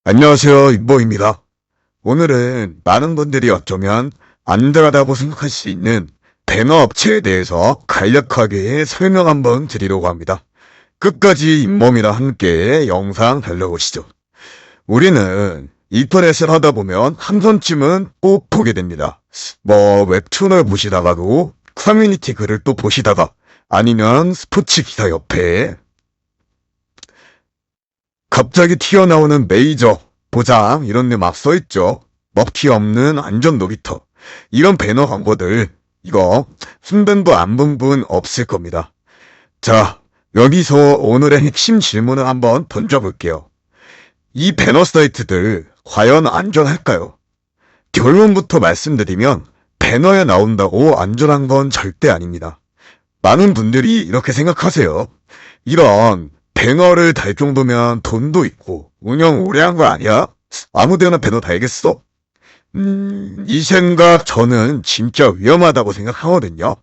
안녕하세요, 임보입니다. 오늘은 많은 분들이 어쩌면 안전하다고 생각할 수 있는 배너 업체에 대해서 간략하게 설명 한번 드리려고 합니다. 끝까지 잇몸이랑 함께 영상 달려보시죠. 우리는 인터넷을 하다 보면 한 번쯤은 꼭 보게 됩니다. 웹툰을 보시다가도 커뮤니티 글을 또 보시다가 아니면 스포츠 기사 옆에 갑자기 튀어나오는 메이저, 보장 이런 데 막 써있죠. 먹튀 없는 안전 놀이터. 이런 배너 광고들 이거 순번도 안 본 분 없을 겁니다. 자, 여기서 오늘의 핵심 질문을 한번 던져볼게요. 이 배너 사이트들 과연 안전할까요? 결론부터 말씀드리면 배너에 나온다고 안전한 건 절대 아닙니다. 많은 분들이 이렇게 생각하세요. 이런 배너를 달 정도면 돈도 있고 운영 오래 한 거 아니야? 아무데나 배너 달겠어? 이 생각 저는 진짜 위험하다고 생각하거든요.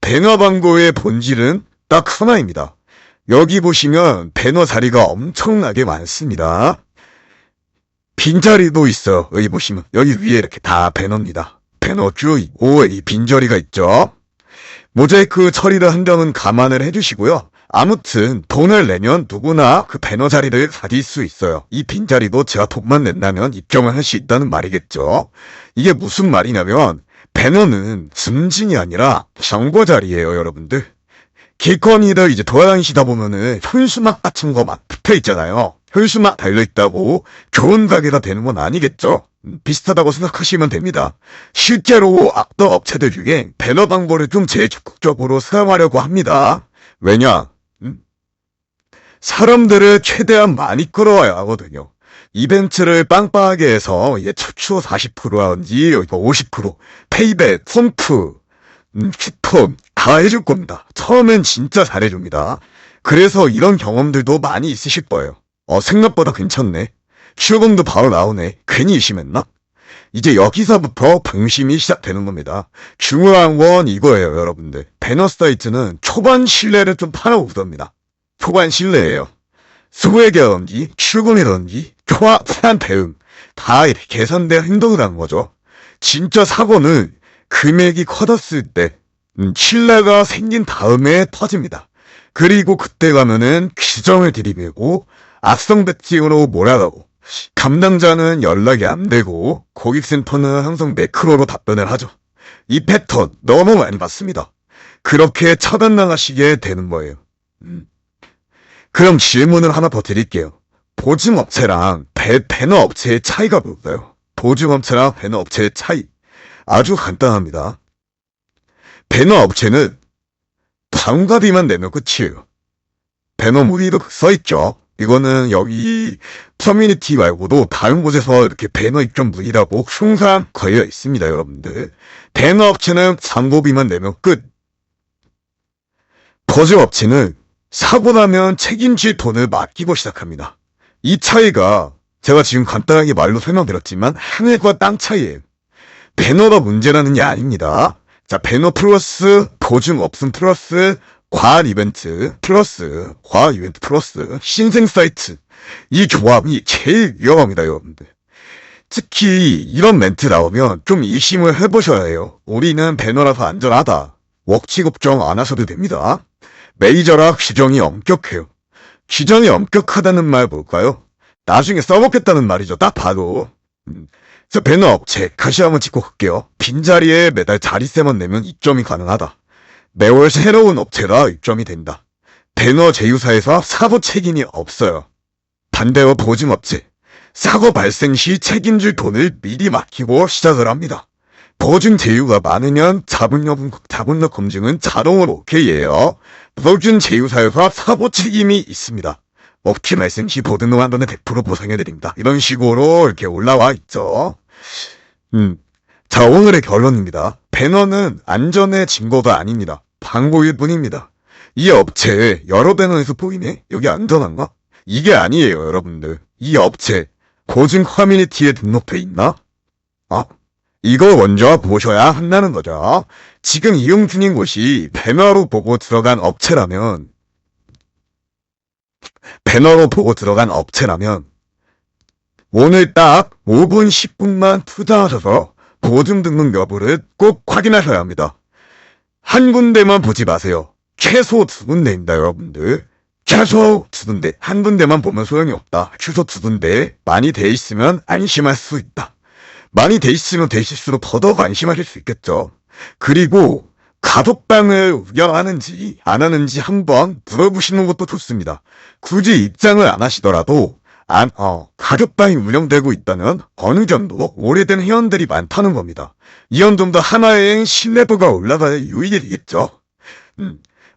배너 광고의 본질은 딱 하나입니다. 여기 보시면 배너 자리가 엄청나게 많습니다. 빈자리도 있어요. 여기 보시면 여기 위에 이렇게 다 배너입니다. 배너 쭉 있고 이 빈자리가 있죠. 모자이크 처리를 한 점은 감안을 해주시고요. 아무튼 돈을 내면 누구나 그 배너 자리를 가질 수 있어요. 이 빈자리도 제가 돈만 낸다면 입점을 할 수 있다는 말이겠죠. 이게 무슨 말이냐면 배너는 승진이 아니라 정보 자리예요, 여러분들. 길거리를 이제 돌아다니시다 보면은 현수막 같은 거 막 붙어 있잖아요. 현수막 달려있다고 좋은 가게가 되는 건 아니겠죠? 비슷하다고 생각하시면 됩니다. 실제로 악덕 업체들 중에 배너 광고를 좀 제일 적극적으로 사용하려고 합니다. 왜냐? 사람들을 최대한 많이 끌어와야 하거든요. 이벤트를 빵빵하게 해서 최초 40%라든지 50%, 페이백, 펌프, 쿠폰 다 해줄 겁니다. 처음엔 진짜 잘해줍니다. 그래서 이런 경험들도 많이 있으실 거예요. 생각보다 괜찮네. 출금도 바로 나오네. 괜히 의심했나? 이제 여기서부터 방심이 시작되는 겁니다. 중요한 건 이거예요, 여러분들. 배너 사이트는 초반 신뢰를 좀 팔아오답니다. 초반 신뢰예요. 소액이라든지 출금이라든지 초안한 대응 다 이렇게 계산된 행동을 하는 거죠. 진짜 사고는 금액이 커졌을 때 신뢰가 생긴 다음에 터집니다. 그리고 그때 가면은 규정을 들이밀고 악성 배팅으로 몰아가고 담당자는 연락이 안 되고 고객센터는 항상 매크로로 답변을 하죠. 이 패턴 너무 많이 봤습니다. 그렇게 차단당하시게 되는 거예요. 그럼 질문을 하나 더 드릴게요. 보증업체랑 배너 업체의 차이가 뭘까요? 보증업체랑 배너 업체의 차이 아주 간단합니다. 배너 업체는 광고비만 내면 끝이에요. 배너 무리도 써있죠. 이거는 여기 커뮤니티 말고도 다른 곳에서 이렇게 배너 입점 무리라고 항상 걸려 있습니다, 여러분들. 배너 업체는 광고비만 내면 끝. 보증업체는 사고 나면 책임질 돈을 맡기고 시작합니다. 이 차이가 제가 지금 간단하게 말로 설명드렸지만 하늘과 땅 차이예요. 배너가 문제라는 게 아닙니다. 자, 배너 플러스 보증 없음 플러스 과한 이벤트 플러스 과한 이벤트 플러스 신생 사이트 이 조합이 제일 위험합니다, 여러분들. 특히 이런 멘트 나오면 좀 의심을 해보셔야 해요. 우리는 배너라서 안전하다. 웍치 걱정 안 하셔도 됩니다. 메이저라 규정이 엄격해요. 규정이 엄격하다는 말 뭘까요? 나중에 써먹겠다는 말이죠. 딱 봐도. 그래서 배너 업체 다시 한번 짚고 갈게요. 빈자리에 매달 자리세만 내면 입점이 가능하다. 매월 새로운 업체라 입점이 된다. 배너 제휴사에서 사고 책임이 없어요. 반대로 보증업체 사고 발생 시 책임질 돈을 미리 맡기고 시작을 합니다. 보증 제휴가 많으면 자본력 검증은 자동으로 오케이예요. 보증 제휴사에서 사고 책임이 있습니다. 업체 발생 시 보증금 한 번에 100% 보상해드립니다. 이런 식으로 이렇게 올라와 있죠. 자, 오늘의 결론입니다. 배너는 안전의 증거가 아닙니다. 광고일 뿐입니다. 이 업체 여러 배너에서 보이네? 여기 안전한가? 이게 아니에요, 여러분들. 이 업체 보증 커뮤니티에 등록돼 있나? 이거 먼저 보셔야 한다는 거죠. 지금 이용 중인 곳이 배너로 보고 들어간 업체라면 오늘 딱 5분, 10분만 투자하셔서 보증 등록 여부를 꼭 확인하셔야 합니다. 한 군데만 보지 마세요. 최소 2군데입니다, 여러분들. 최소 2군데. 한 군데만 보면 소용이 없다. 최소 2군데. 많이 돼 있으면 안심할 수 있다. 많이 돼 있으면 되실수록 더더욱 안심하실 수 있겠죠. 그리고 가족방을 운영하는지 안 하는지 한번 물어보시는 것도 좋습니다. 굳이 입장을 안 하시더라도 가족방이 운영되고 있다면 어느 정도 오래된 회원들이 많다는 겁니다. 이런 정도 하나의 신뢰도가 올라가야 유익이 되겠죠.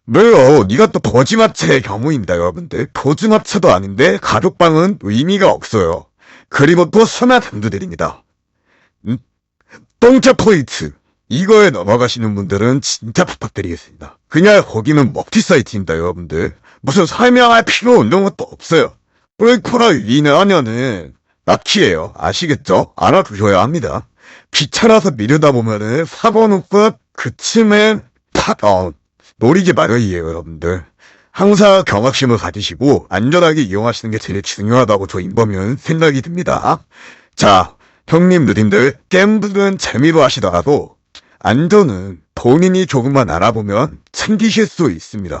물론 이것도 보증합체의 경우입니다, 여러분들. 보증합체도 아닌데 가족방은 의미가 없어요. 그리고 또 선화 단두들입니다. 똥차 포인트. 이거에 넘어가시는 분들은 진짜 부탁드리겠습니다. 그냥 거기는 먹튀 사이트입니다, 여러분들. 무슨 설명할 필요 없는 것도 없어요. 브레이크라 위내하면은 낚시예요. 아시겠죠? 알아두셔야 합니다. 귀찮아서 미루다 보면은 사고는 끝, 그쯤엔 노리지 말아요, 여러분들. 항상 경각심을 가지시고 안전하게 이용하시는 게 제일 중요하다고 저 인범이는 생각이 듭니다. 자, 형님, 누님들, 게임들은 재미로 하시더라도 안전은 본인이 조금만 알아보면 챙기실 수 있습니다.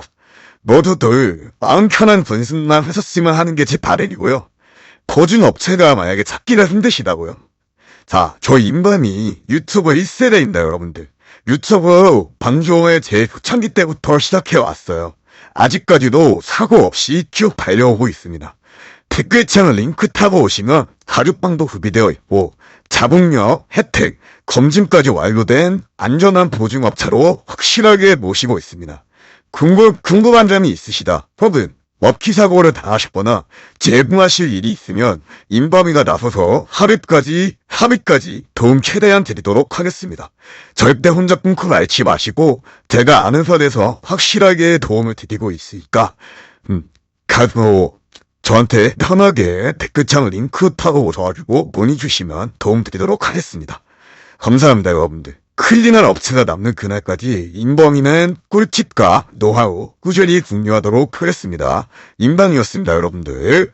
모두들 마음 편한 분신만 하셨으면 하는 게 제 바람이고요. 보증업체가 만약에 찾기가 힘드시다고요. 자, 저 인범이 유튜브 1세대입니다, 여러분들. 유튜브 방송을 제 초창기 때부터 시작해왔어요. 아직까지도 사고 없이 쭉 달려오고 있습니다. 댓글창 링크 타고 오시면 가죽방도 구비되어 있고 자본력, 혜택, 검증까지 완료된 안전한 보증업체로 확실하게 모시고 있습니다. 궁금한 점이 있으시다. 혹은 먹튀 사고를 당하셨거나 제공하실 일이 있으면 인범이가 나서서 합의까지 도움 최대한 드리도록 하겠습니다. 절대 혼자 끊고 말지 마시고 제가 아는 선에서 확실하게 도움을 드리고 있으니까 저한테 편하게 댓글창 링크 타고 오셔가지고 문의 주시면 도움 드리도록 하겠습니다. 감사합니다, 여러분들. 클린한 업체가 남는 그날까지 인범이는 꿀팁과 노하우 꾸준히 공유하도록 하겠습니다. 인방이었습니다, 여러분들.